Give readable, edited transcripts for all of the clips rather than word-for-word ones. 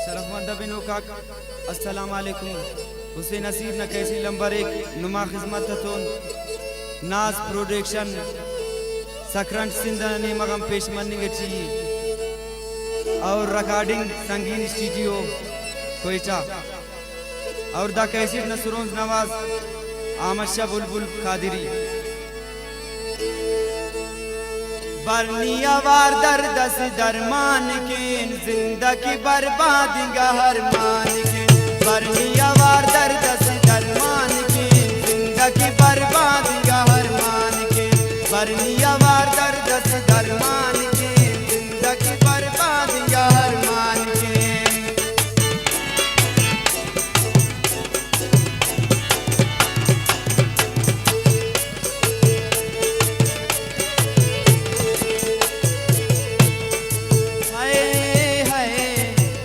शरफमंद बिनो का अस्सलाम वालेकुम हुसैन नसीर न कैसी नंबर 1 नुमा खिदमत तोन नाज प्रोडक्शन सकरंट सिंधनी मगम पेशमनी गची और रिकॉर्डिंग संगीन स्टूडियो कोयटा और द कैसेट नसरों नवाज अहमद शाह बुलबुल कादिरी बरनिया वार दर्द से दरमान के जिंदगी बर्बाद हर मान के बरनिया वार दर्द से दरमान के जिंदगी बर्बाद हर मान के बरनिया वार दर्द से दरमान के जिंदगी बर्बाद हर मान के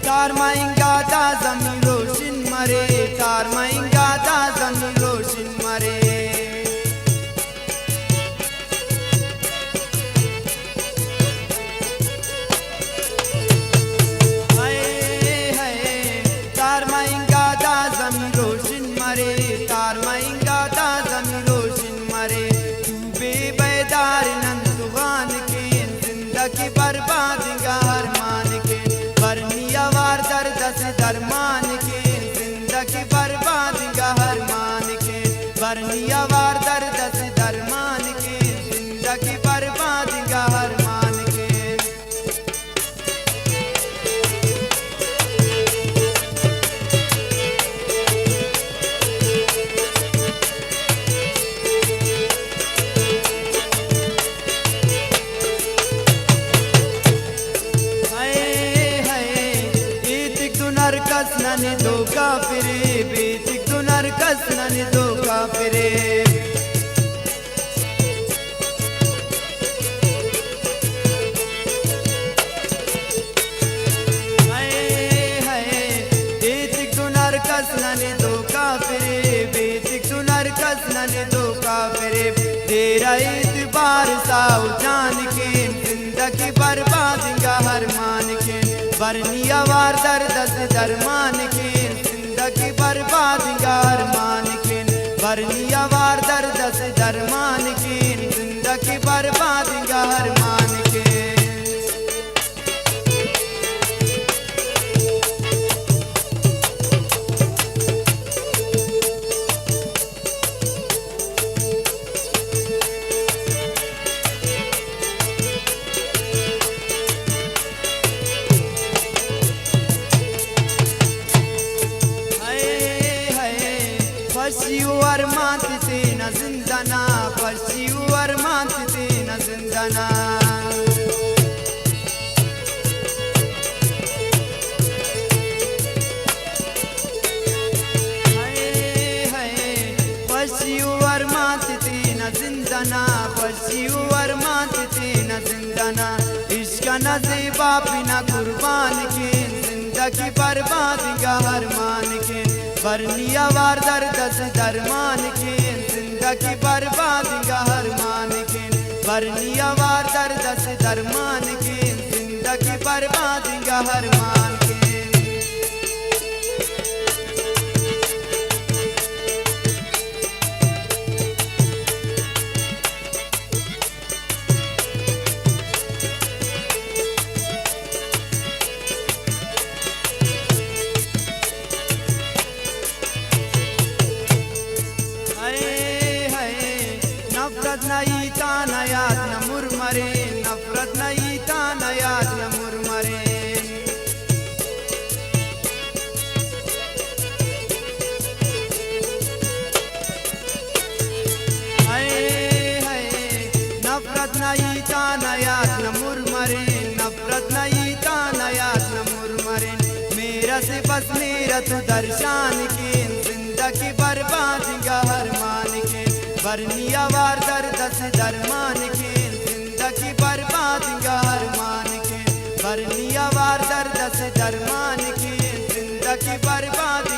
तार माएंगा दा जमीन रोशन मरे तार माएंगा दा जमीन रोशन मरे तार माएंगा दा जमीन रोशन मरे तार माएंगा दा जमीन रोशन मरे तू बेबेदार नंदुगान के जिंदगी बर्बाद हर मान के बरनिया वार दर्द से दरमान के जिंदगी बर्बाद हर मान के बरनिया वार दर्द से दरमान के जिंदगी बर्बाद हर मान के नरकस नने दो काफिरे बेतिक तो नरकस नने दो काफिरे बेतिक तो नरकस नने दो काफिरे बेतिक तो नरकस नने दो काफिरे तेरा एतबार साव जान के जिंदगी बर्बाद हर मान के बरनिया वार दर्द से दरमान के जिंदगी बर्बाद हर मान के बरनिया वार दर्द से दरमान के जिंदगी बर्बाद हर मान के फर्शिवर मानते न जिंदाना फर्शिवर मानते न जिंदाना फर्शिवर मानते न जिंदाना फर्शिवर मानते न जिंदाना इश्क नज़ीबा बिना कुर्बान के जिंदगी बर्बाद हर मान के बरनिया वार दर्द से दरमान के जिंदगी बर्बाद हर मान के बरनिया वार दर्द से दरमान के जिंदगी बर्बाद हर मान के नफरत नहीं ताना याद न मुरमरे नफरत नहीं ताना याद न मुरमरे नफरत नहीं ताना याद न मुरमरे नफरत नहीं ताना याद न मुरमरे मेरा से बस मेरा तो दर्शान के जिंदगी बर्बाद हर मान के बरनिया वार दर्द से दरमान के जिंदगी बर्बाद हर मान के बरनिया वार दर्द से दरमान के जिंदगी बर्बाद